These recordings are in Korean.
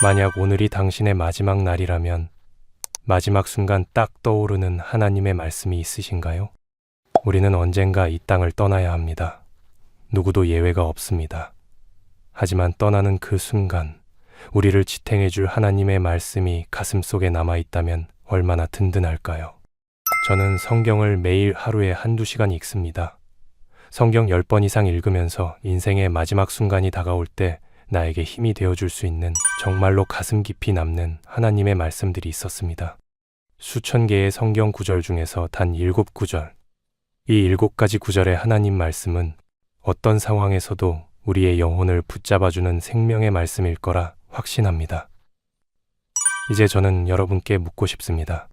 만약 오늘이 당신의 마지막 날이라면 마지막 순간 딱 떠오르는 하나님의 말씀이 있으신가요? 우리는 언젠가 이 땅을 떠나야 합니다. 누구도 예외가 없습니다. 하지만 떠나는 그 순간 우리를 지탱해 줄 하나님의 말씀이 가슴속에 남아있다면 얼마나 든든할까요? 저는 성경을 매일 하루에 한두 시간 읽습니다. 성경 10번 이상 읽으면서 인생의 마지막 순간이 다가올 때 나에게 힘이 되어줄 수 있는 정말로 가슴 깊이 남는 하나님의 말씀들이 있었습니다. 수천 개의 성경 구절 중에서 단 7구절. 이 7가지 구절의 하나님 말씀은 어떤 상황에서도 우리의 영혼을 붙잡아주는 생명의 말씀일 거라 확신합니다. 이제 저는 여러분께 묻고 싶습니다.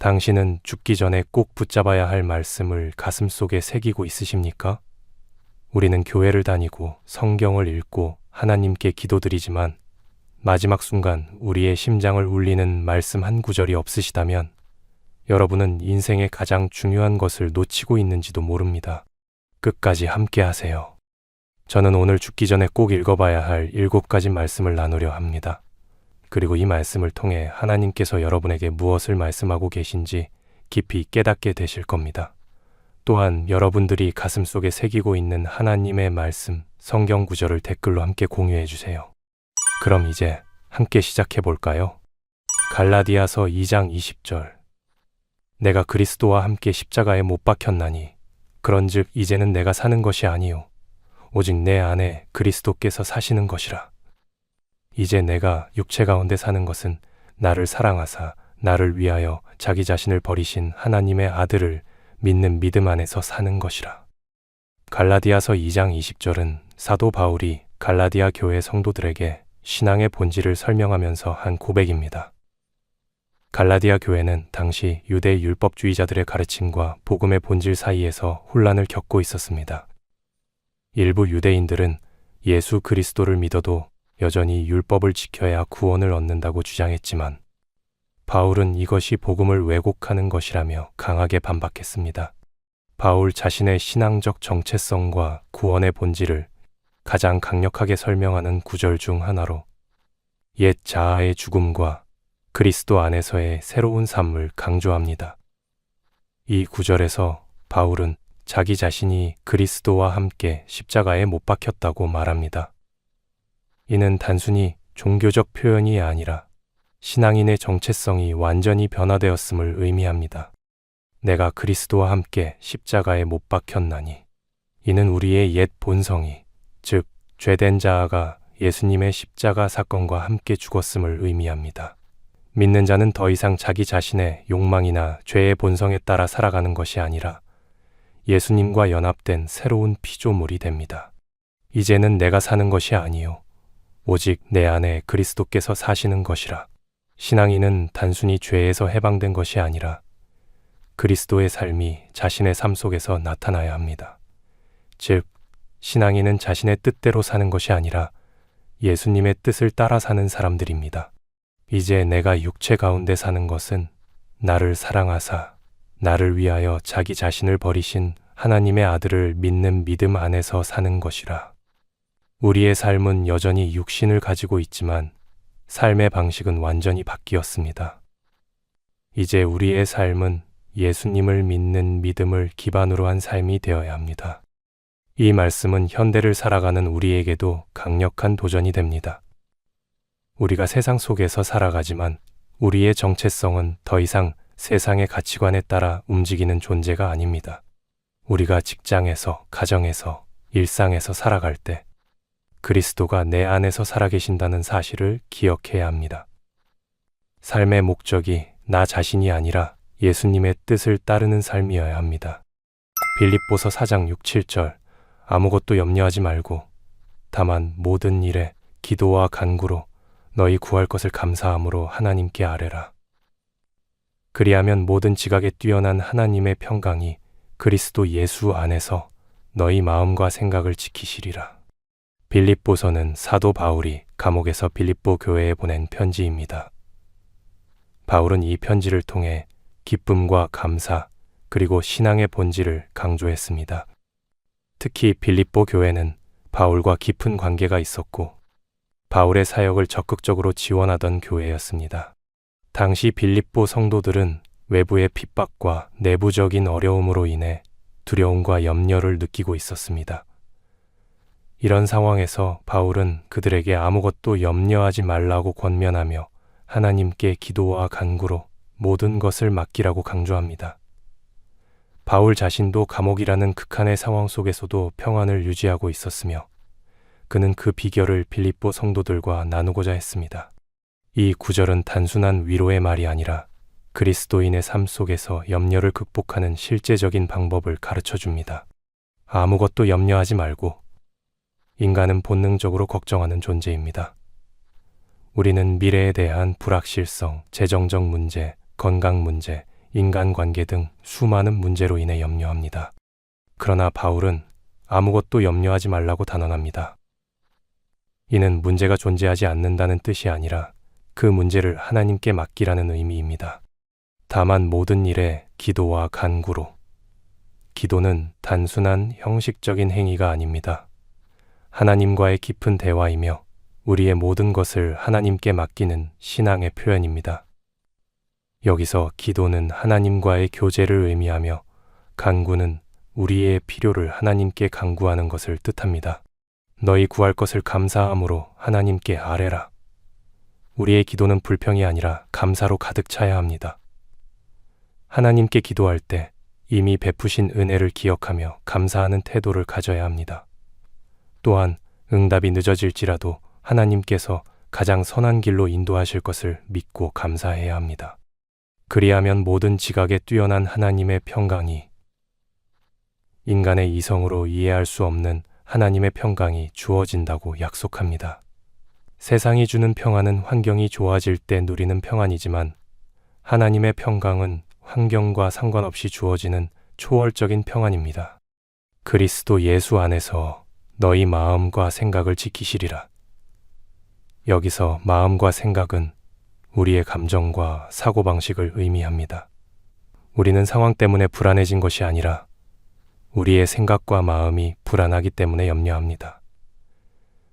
당신은 죽기 전에 꼭 붙잡아야 할 말씀을 가슴속에 새기고 있으십니까? 우리는 교회를 다니고 성경을 읽고 하나님께 기도드리지만 마지막 순간 우리의 심장을 울리는 말씀 한 구절이 없으시다면 여러분은 인생의 가장 중요한 것을 놓치고 있는지도 모릅니다. 끝까지 함께 하세요. 저는 오늘 죽기 전에 꼭 읽어봐야 할 7가지 말씀을 나누려 합니다. 그리고 이 말씀을 통해 하나님께서 여러분에게 무엇을 말씀하고 계신지 깊이 깨닫게 되실 겁니다. 또한 여러분들이 가슴속에 새기고 있는 하나님의 말씀, 성경 구절을 댓글로 함께 공유해 주세요. 그럼 이제 함께 시작해 볼까요? 갈라디아서 2장 20절. 내가 그리스도와 함께 십자가에 못 박혔나니 그런즉 이제는 내가 사는 것이 아니요 오직 내 안에 그리스도께서 사시는 것이라. 이제 내가 육체 가운데 사는 것은 나를 사랑하사 나를 위하여 자기 자신을 버리신 하나님의 아들을 믿는 믿음 안에서 사는 것이라. 갈라디아서 2장 20절은 사도 바울이 갈라디아 교회 성도들에게 신앙의 본질을 설명하면서 한 고백입니다. 갈라디아 교회는 당시 유대 율법주의자들의 가르침과 복음의 본질 사이에서 혼란을 겪고 있었습니다. 일부 유대인들은 예수 그리스도를 믿어도 여전히 율법을 지켜야 구원을 얻는다고 주장했지만 바울은 이것이 복음을 왜곡하는 것이라며 강하게 반박했습니다. 바울 자신의 신앙적 정체성과 구원의 본질을 가장 강력하게 설명하는 구절 중 하나로 옛 자아의 죽음과 그리스도 안에서의 새로운 삶을 강조합니다. 이 구절에서 바울은 자기 자신이 그리스도와 함께 십자가에 못 박혔다고 말합니다. 이는 단순히 종교적 표현이 아니라 신앙인의 정체성이 완전히 변화되었음을 의미합니다. 내가 그리스도와 함께 십자가에 못 박혔나니 이는 우리의 옛 본성이, 즉 죄된 자아가 예수님의 십자가 사건과 함께 죽었음을 의미합니다. 믿는 자는 더 이상 자기 자신의 욕망이나 죄의 본성에 따라 살아가는 것이 아니라 예수님과 연합된 새로운 피조물이 됩니다. 이제는 내가 사는 것이 아니요 오직 내 안에 그리스도께서 사시는 것이라. 신앙인은 단순히 죄에서 해방된 것이 아니라 그리스도의 삶이 자신의 삶 속에서 나타나야 합니다. 즉, 신앙인은 자신의 뜻대로 사는 것이 아니라 예수님의 뜻을 따라 사는 사람들입니다. 이제 내가 육체 가운데 사는 것은 나를 사랑하사 나를 위하여 자기 자신을 버리신 하나님의 아들을 믿는 믿음 안에서 사는 것이라. 우리의 삶은 여전히 육신을 가지고 있지만 삶의 방식은 완전히 바뀌었습니다. 이제 우리의 삶은 예수님을 믿는 믿음을 기반으로 한 삶이 되어야 합니다. 이 말씀은 현대를 살아가는 우리에게도 강력한 도전이 됩니다. 우리가 세상 속에서 살아가지만 우리의 정체성은 더 이상 세상의 가치관에 따라 움직이는 존재가 아닙니다. 우리가 직장에서, 가정에서, 일상에서 살아갈 때 그리스도가 내 안에서 살아계신다는 사실을 기억해야 합니다. 삶의 목적이 나 자신이 아니라 예수님의 뜻을 따르는 삶이어야 합니다. 빌립보서 4장 6, 7절. 아무것도 염려하지 말고 다만 모든 일에 기도와 간구로 너희 구할 것을 감사함으로 하나님께 아뢰라. 그리하면 모든 지각에 뛰어난 하나님의 평강이 그리스도 예수 안에서 너희 마음과 생각을 지키시리라. 빌립보서는 사도 바울이 감옥에서 빌립보 교회에 보낸 편지입니다. 바울은 이 편지를 통해 기쁨과 감사 그리고 신앙의 본질을 강조했습니다. 특히 빌립보 교회는 바울과 깊은 관계가 있었고 바울의 사역을 적극적으로 지원하던 교회였습니다. 당시 빌립보 성도들은 외부의 핍박과 내부적인 어려움으로 인해 두려움과 염려를 느끼고 있었습니다. 이런 상황에서 바울은 그들에게 아무것도 염려하지 말라고 권면하며 하나님께 기도와 간구로 모든 것을 맡기라고 강조합니다. 바울 자신도 감옥이라는 극한의 상황 속에서도 평안을 유지하고 있었으며 그는 그 비결을 빌립보 성도들과 나누고자 했습니다. 이 구절은 단순한 위로의 말이 아니라 그리스도인의 삶 속에서 염려를 극복하는 실제적인 방법을 가르쳐 줍니다. 아무것도 염려하지 말고. 인간은 본능적으로 걱정하는 존재입니다. 우리는 미래에 대한 불확실성, 재정적 문제, 건강 문제, 인간관계 등 수많은 문제로 인해 염려합니다. 그러나 바울은 아무것도 염려하지 말라고 단언합니다. 이는 문제가 존재하지 않는다는 뜻이 아니라 그 문제를 하나님께 맡기라는 의미입니다. 다만 모든 일에 기도와 간구로. 기도는 단순한 형식적인 행위가 아닙니다. 하나님과의 깊은 대화이며 우리의 모든 것을 하나님께 맡기는 신앙의 표현입니다. 여기서 기도는 하나님과의 교제를 의미하며 간구는 우리의 필요를 하나님께 간구하는 것을 뜻합니다. 너희 구할 것을 감사함으로 하나님께 아뢰라. 우리의 기도는 불평이 아니라 감사로 가득 차야 합니다. 하나님께 기도할 때 이미 베푸신 은혜를 기억하며 감사하는 태도를 가져야 합니다. 또한 응답이 늦어질지라도 하나님께서 가장 선한 길로 인도하실 것을 믿고 감사해야 합니다. 그리하면 모든 지각에 뛰어난 하나님의 평강이, 인간의 이성으로 이해할 수 없는 하나님의 평강이 주어진다고 약속합니다. 세상이 주는 평안은 환경이 좋아질 때 누리는 평안이지만 하나님의 평강은 환경과 상관없이 주어지는 초월적인 평안입니다. 그리스도 예수 안에서 너희 마음과 생각을 지키시리라. 여기서 마음과 생각은 우리의 감정과 사고방식을 의미합니다. 우리는 상황 때문에 불안해진 것이 아니라 우리의 생각과 마음이 불안하기 때문에 염려합니다.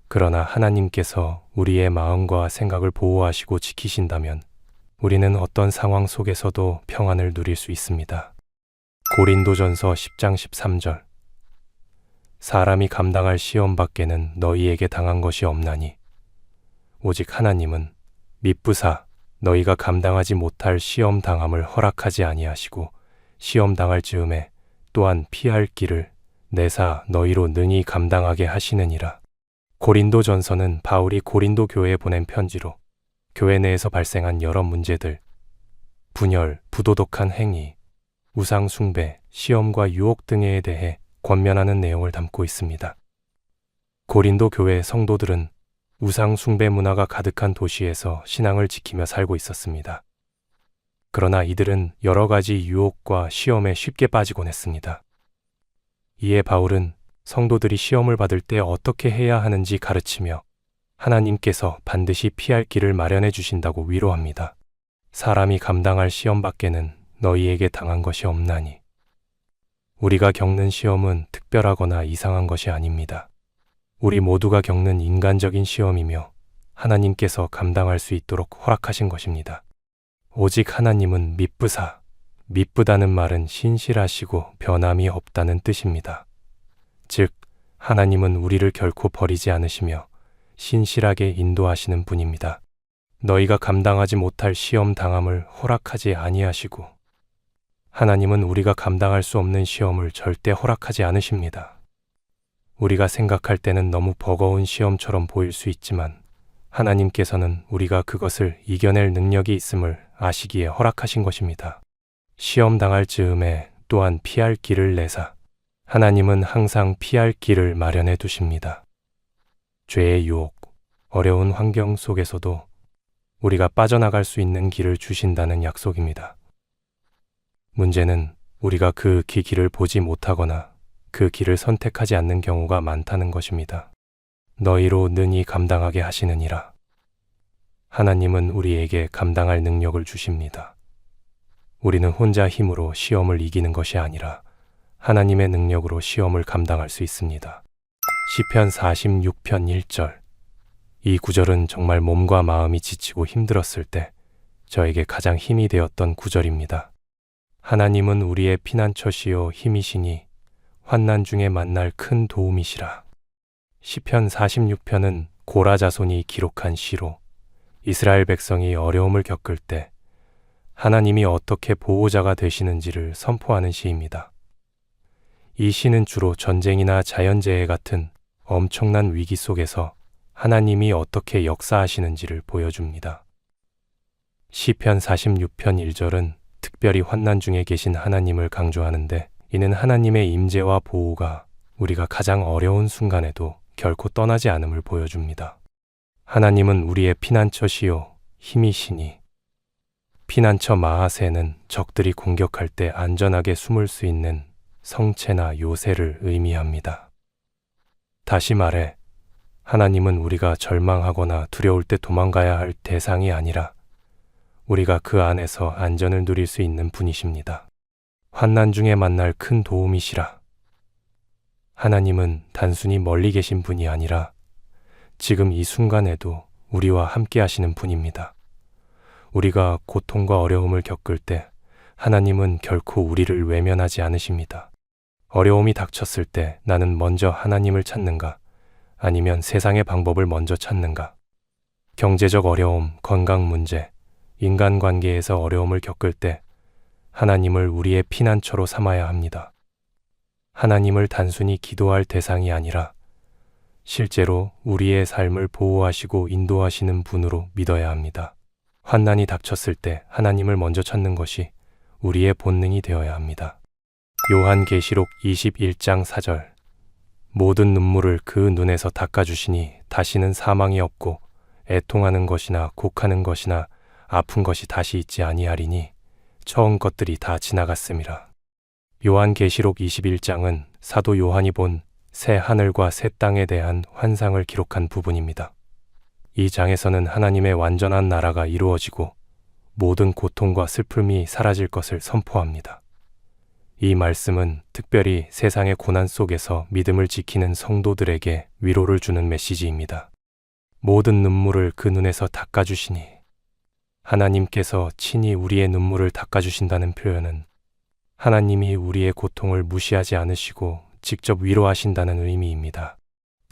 그러나 하나님께서 우리의 마음과 생각을 보호하시고 지키신다면 우리는 어떤 상황 속에서도 평안을 누릴 수 있습니다. 고린도전서 10장 13절. 사람이 감당할 시험 밖에는 너희에게 당한 것이 없나니 오직 하나님은 미쁘사 너희가 감당하지 못할 시험 당함을 허락하지 아니하시고 시험 당할 즈음에 또한 피할 길을 내사 너희로 능히 감당하게 하시느니라. 고린도전서는 바울이 고린도 교회에 보낸 편지로 교회 내에서 발생한 여러 문제들, 분열, 부도덕한 행위, 우상 숭배, 시험과 유혹 등에 대해 권면하는 내용을 담고 있습니다. 고린도 교회 성도들은 우상 숭배 문화가 가득한 도시에서 신앙을 지키며 살고 있었습니다. 그러나 이들은 여러 가지 유혹과 시험에 쉽게 빠지곤 했습니다. 이에 바울은 성도들이 시험을 받을 때 어떻게 해야 하는지 가르치며 하나님께서 반드시 피할 길을 마련해 주신다고 위로합니다. 사람이 감당할 시험 밖에는 너희에게 당한 것이 없나니. 우리가 겪는 시험은 특별하거나 이상한 것이 아닙니다. 우리 모두가 겪는 인간적인 시험이며 하나님께서 감당할 수 있도록 허락하신 것입니다. 오직 하나님은 미쁘사, 미쁘다는 말은 신실하시고 변함이 없다는 뜻입니다. 즉, 하나님은 우리를 결코 버리지 않으시며 신실하게 인도하시는 분입니다. 너희가 감당하지 못할 시험 당함을 허락하지 아니하시고 하나님은 우리가 감당할 수 없는 시험을 절대 허락하지 않으십니다. 우리가 생각할 때는 너무 버거운 시험처럼 보일 수 있지만 하나님께서는 우리가 그것을 이겨낼 능력이 있음을 아시기에 허락하신 것입니다. 시험 당할 즈음에 또한 피할 길을 내사 하나님은 항상 피할 길을 마련해 두십니다. 죄의 유혹, 어려운 환경 속에서도 우리가 빠져나갈 수 있는 길을 주신다는 약속입니다. 문제는 우리가 그 길을 보지 못하거나 그 길을 선택하지 않는 경우가 많다는 것입니다. 너희로 능히 감당하게 하시느니라. 하나님은 우리에게 감당할 능력을 주십니다. 우리는 혼자 힘으로 시험을 이기는 것이 아니라 하나님의 능력으로 시험을 감당할 수 있습니다. 시편 46편 1절. 이 구절은 정말 몸과 마음이 지치고 힘들었을 때 저에게 가장 힘이 되었던 구절입니다. 하나님은 우리의 피난처시요 힘이시니 환난 중에 만날 큰 도움이시라. 시편 46편은 고라 자손이 기록한 시로 이스라엘 백성이 어려움을 겪을 때 하나님이 어떻게 보호자가 되시는지를 선포하는 시입니다. 이 시는 주로 전쟁이나 자연재해 같은 엄청난 위기 속에서 하나님이 어떻게 역사하시는지를 보여줍니다. 시편 46편 1절은 특별히 환난 중에 계신 하나님을 강조하는데, 이는 하나님의 임재와 보호가 우리가 가장 어려운 순간에도 결코 떠나지 않음을 보여줍니다. 하나님은 우리의 피난처시요 힘이시니, 피난처 마하세는 적들이 공격할 때 안전하게 숨을 수 있는 성체나 요새를 의미합니다. 다시 말해, 하나님은 우리가 절망하거나 두려울 때 도망가야 할 대상이 아니라 우리가 그 안에서 안전을 누릴 수 있는 분이십니다. 환난 중에 만날 큰 도움이시라. 하나님은 단순히 멀리 계신 분이 아니라 지금 이 순간에도 우리와 함께 하시는 분입니다. 우리가 고통과 어려움을 겪을 때 하나님은 결코 우리를 외면하지 않으십니다. 어려움이 닥쳤을 때 나는 먼저 하나님을 찾는가? 아니면 세상의 방법을 먼저 찾는가? 경제적 어려움, 건강 문제, 인간관계에서 어려움을 겪을 때 하나님을 우리의 피난처로 삼아야 합니다. 하나님을 단순히 기도할 대상이 아니라 실제로 우리의 삶을 보호하시고 인도하시는 분으로 믿어야 합니다. 환난이 닥쳤을 때 하나님을 먼저 찾는 것이 우리의 본능이 되어야 합니다. 요한계시록 21장 4절, 모든 눈물을 그 눈에서 닦아주시니 다시는 사망이 없고 애통하는 것이나 곡하는 것이나 아픈 것이 다시 있지 아니하리니 처음 것들이 다 지나갔음이라. 요한계시록 21장은 사도 요한이 본 새 하늘과 새 땅에 대한 환상을 기록한 부분입니다. 이 장에서는 하나님의 완전한 나라가 이루어지고 모든 고통과 슬픔이 사라질 것을 선포합니다. 이 말씀은 특별히 세상의 고난 속에서 믿음을 지키는 성도들에게 위로를 주는 메시지입니다. 모든 눈물을 그 눈에서 닦아주시니, 하나님께서 친히 우리의 눈물을 닦아주신다는 표현은 하나님이 우리의 고통을 무시하지 않으시고 직접 위로하신다는 의미입니다.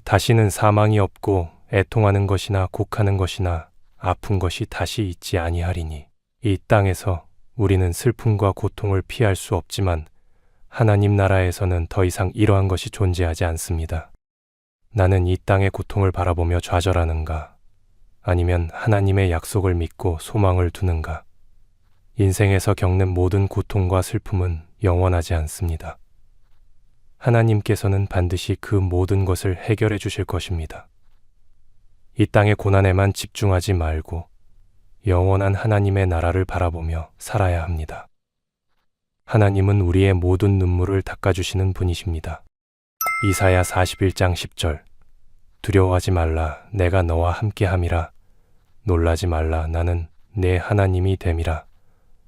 다시는 사망이 없고 애통하는 것이나 곡하는 것이나 아픈 것이 다시 있지 아니하리니, 이 땅에서 우리는 슬픔과 고통을 피할 수 없지만 하나님 나라에서는 더 이상 이러한 것이 존재하지 않습니다. 나는 이 땅의 고통을 바라보며 좌절하는가? 아니면 하나님의 약속을 믿고 소망을 두는가? 인생에서 겪는 모든 고통과 슬픔은 영원하지 않습니다. 하나님께서는 반드시 그 모든 것을 해결해 주실 것입니다. 이 땅의 고난에만 집중하지 말고 영원한 하나님의 나라를 바라보며 살아야 합니다. 하나님은 우리의 모든 눈물을 닦아주시는 분이십니다. 이사야 41장 10절, 두려워하지 말라, 내가 너와 함께함이라. 놀라지 말라, 나는 내 하나님이 됨이라.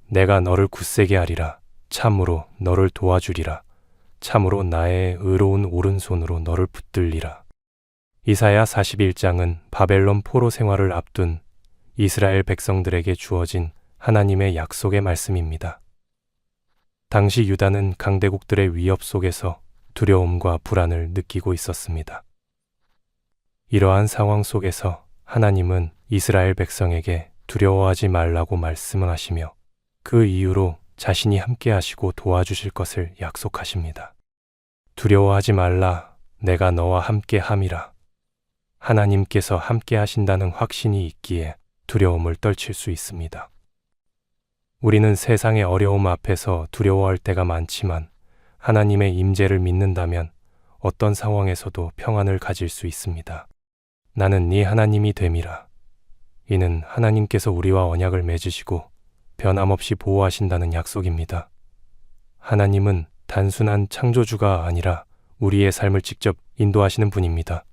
내가 너를 굳세게 하리라. 참으로 너를 도와주리라. 참으로 나의 의로운 오른손으로 너를 붙들리라. 이사야 41장은 바벨론 포로 생활을 앞둔 이스라엘 백성들에게 주어진 하나님의 약속의 말씀입니다. 당시 유다는 강대국들의 위협 속에서 두려움과 불안을 느끼고 있었습니다. 이러한 상황 속에서 하나님은 이스라엘 백성에게 두려워하지 말라고 말씀을 하시며 그 이유로 자신이 함께 하시고 도와주실 것을 약속하십니다. 두려워하지 말라, 내가 너와 함께 함이라. 하나님께서 함께 하신다는 확신이 있기에 두려움을 떨칠 수 있습니다. 우리는 세상의 어려움 앞에서 두려워할 때가 많지만 하나님의 임재를 믿는다면 어떤 상황에서도 평안을 가질 수 있습니다. 나는 네 하나님이 됨이라. 이는 하나님께서 우리와 언약을 맺으시고 변함없이 보호하신다는 약속입니다. 하나님은 단순한 창조주가 아니라 우리의 삶을 직접 인도하시는 분입니다.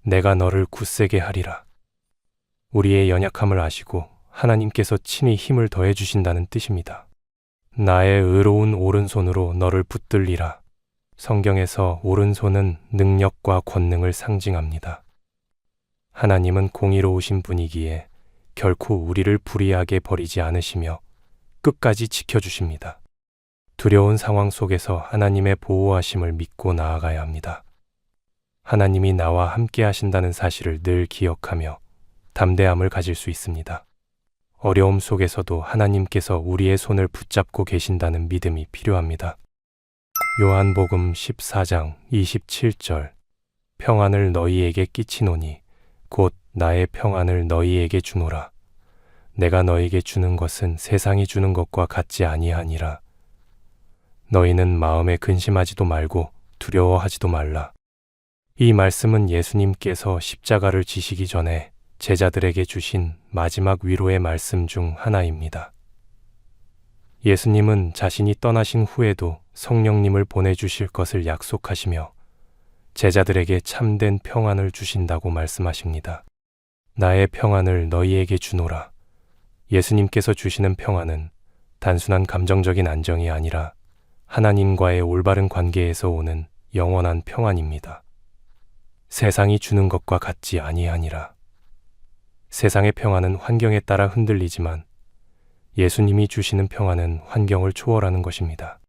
내가 너를 굳세게 하리라. 우리의 연약함을 아시고 하나님께서 친히 힘을 더해 주신다는 뜻입니다. 나의 의로운 오른손으로 너를 붙들리라. 성경에서 오른손은 능력과 권능을 상징합니다. 하나님은 공의로우신 분이기에 결코 우리를 불의하게 버리지 않으시며 끝까지 지켜주십니다. 두려운 상황 속에서 하나님의 보호하심을 믿고 나아가야 합니다. 하나님이 나와 함께 하신다는 사실을 늘 기억하며 담대함을 가질 수 있습니다. 어려움 속에서도 하나님께서 우리의 손을 붙잡고 계신다는 믿음이 필요합니다. 요한복음 14장 27절 평안을 너희에게 끼치노니 곧 나의 평안을 너희에게 주노라. 내가 너희에게 주는 것은 세상이 주는 것과 같지 아니하니라. 너희는 마음에 근심하지도 말고 두려워하지도 말라. 이 말씀은 예수님께서 십자가를 지시기 전에 제자들에게 주신 마지막 위로의 말씀 중 하나입니다. 예수님은 자신이 떠나신 후에도 성령님을 보내주실 것을 약속하시며 제자들에게 참된 평안을 주신다고 말씀하십니다. 나의 평안을 너희에게 주노라. 예수님께서 주시는 평안은 단순한 감정적인 안정이 아니라 하나님과의 올바른 관계에서 오는 영원한 평안입니다. 세상이 주는 것과 같지 아니하니라. 세상의 평안은 환경에 따라 흔들리지만 예수님이 주시는 평안은 환경을 초월하는 것입니다.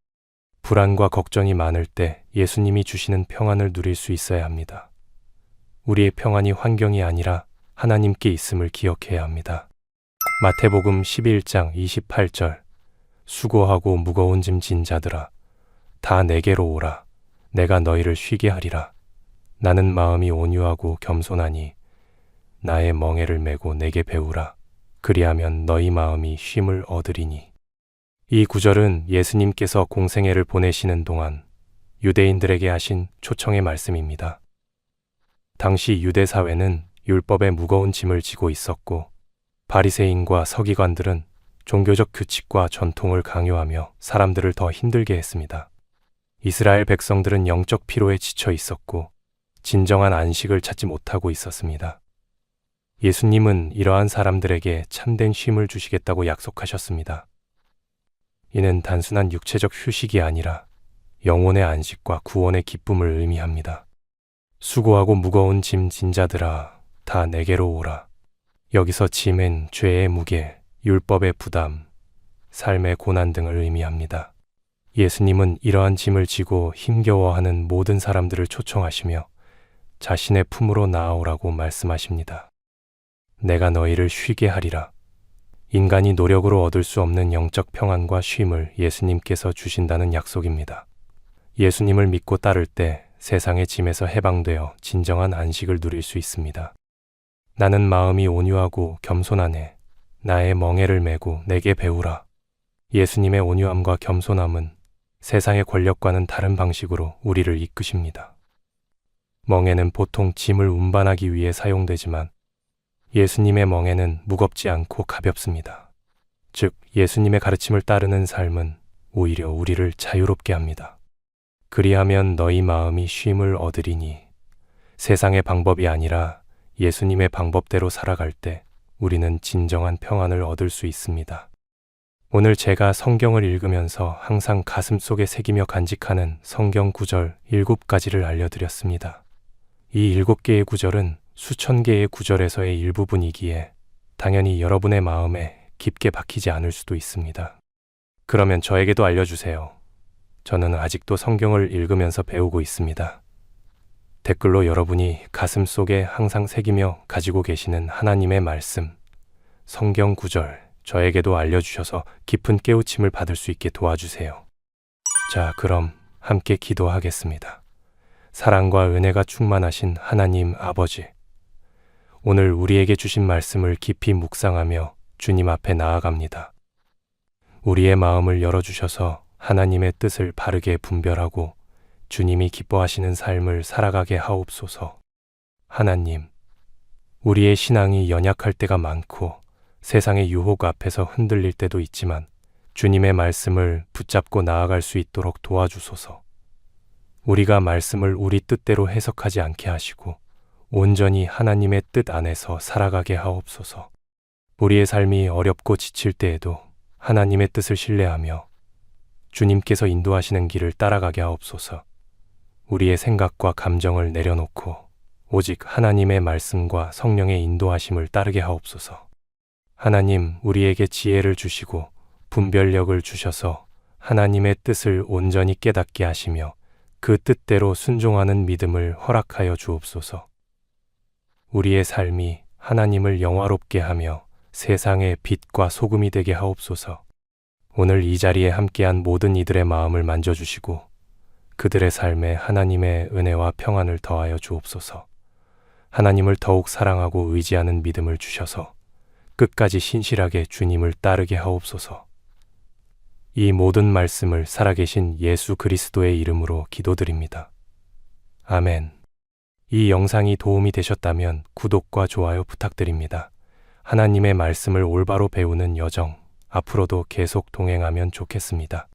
불안과 걱정이 많을 때 예수님이 주시는 평안을 누릴 수 있어야 합니다. 우리의 평안이 환경이 아니라 하나님께 있음을 기억해야 합니다. 마태복음 11장 28절 수고하고 무거운 짐 진 자들아 다 내게로 오라. 내가 너희를 쉬게 하리라. 나는 마음이 온유하고 겸손하니 나의 멍에를 메고 내게 배우라. 그리하면 너희 마음이 쉼을 얻으리니. 이 구절은 예수님께서 공생애를 보내시는 동안 유대인들에게 하신 초청의 말씀입니다. 당시 유대 사회는 율법의 무거운 짐을 지고 있었고 바리새인과 서기관들은 종교적 규칙과 전통을 강요하며 사람들을 더 힘들게 했습니다. 이스라엘 백성들은 영적 피로에 지쳐 있었고 진정한 안식을 찾지 못하고 있었습니다. 예수님은 이러한 사람들에게 참된 쉼을 주시겠다고 약속하셨습니다. 이는 단순한 육체적 휴식이 아니라 영혼의 안식과 구원의 기쁨을 의미합니다. 수고하고 무거운 짐 진 자들아 다 내게로 오라. 여기서 짐은 죄의 무게, 율법의 부담, 삶의 고난 등을 의미합니다. 예수님은 이러한 짐을 지고 힘겨워하는 모든 사람들을 초청하시며 자신의 품으로 나아오라고 말씀하십니다. 내가 너희를 쉬게 하리라. 인간이 노력으로 얻을 수 없는 영적 평안과 쉼을 예수님께서 주신다는 약속입니다. 예수님을 믿고 따를 때 세상의 짐에서 해방되어 진정한 안식을 누릴 수 있습니다. 나는 마음이 온유하고 겸손하네. 나의 멍에를 메고 내게 배우라. 예수님의 온유함과 겸손함은 세상의 권력과는 다른 방식으로 우리를 이끄십니다. 멍에는 보통 짐을 운반하기 위해 사용되지만 예수님의 멍에는 무겁지 않고 가볍습니다. 즉, 예수님의 가르침을 따르는 삶은 오히려 우리를 자유롭게 합니다. 그리하면 너희 마음이 쉼을 얻으리니. 세상의 방법이 아니라 예수님의 방법대로 살아갈 때 우리는 진정한 평안을 얻을 수 있습니다. 오늘 제가 성경을 읽으면서 항상 가슴속에 새기며 간직하는 성경 구절 7가지를 알려드렸습니다. 이 7개의 구절은 수천 개의 구절에서의 일부분이기에 당연히 여러분의 마음에 깊게 박히지 않을 수도 있습니다. 그러면 저에게도 알려주세요. 저는 아직도 성경을 읽으면서 배우고 있습니다. 댓글로 여러분이 가슴속에 항상 새기며 가지고 계시는 하나님의 말씀, 성경 구절, 저에게도 알려주셔서 깊은 깨우침을 받을 수 있게 도와주세요. 자, 그럼 함께 기도하겠습니다. 사랑과 은혜가 충만하신 하나님 아버지, 오늘 우리에게 주신 말씀을 깊이 묵상하며 주님 앞에 나아갑니다. 우리의 마음을 열어주셔서 하나님의 뜻을 바르게 분별하고 주님이 기뻐하시는 삶을 살아가게 하옵소서. 하나님, 우리의 신앙이 연약할 때가 많고 세상의 유혹 앞에서 흔들릴 때도 있지만 주님의 말씀을 붙잡고 나아갈 수 있도록 도와주소서. 우리가 말씀을 우리 뜻대로 해석하지 않게 하시고 온전히 하나님의 뜻 안에서 살아가게 하옵소서. 우리의 삶이 어렵고 지칠 때에도 하나님의 뜻을 신뢰하며 주님께서 인도하시는 길을 따라가게 하옵소서. 우리의 생각과 감정을 내려놓고 오직 하나님의 말씀과 성령의 인도하심을 따르게 하옵소서. 하나님, 우리에게 지혜를 주시고 분별력을 주셔서 하나님의 뜻을 온전히 깨닫게 하시며 그 뜻대로 순종하는 믿음을 허락하여 주옵소서. 우리의 삶이 하나님을 영화롭게 하며 세상의 빛과 소금이 되게 하옵소서. 오늘 이 자리에 함께한 모든 이들의 마음을 만져주시고 그들의 삶에 하나님의 은혜와 평안을 더하여 주옵소서. 하나님을 더욱 사랑하고 의지하는 믿음을 주셔서 끝까지 신실하게 주님을 따르게 하옵소서. 이 모든 말씀을 살아계신 예수 그리스도의 이름으로 기도드립니다. 아멘. 이 영상이 도움이 되셨다면 구독과 좋아요 부탁드립니다. 하나님의 말씀을 올바로 배우는 여정, 앞으로도 계속 동행하면 좋겠습니다.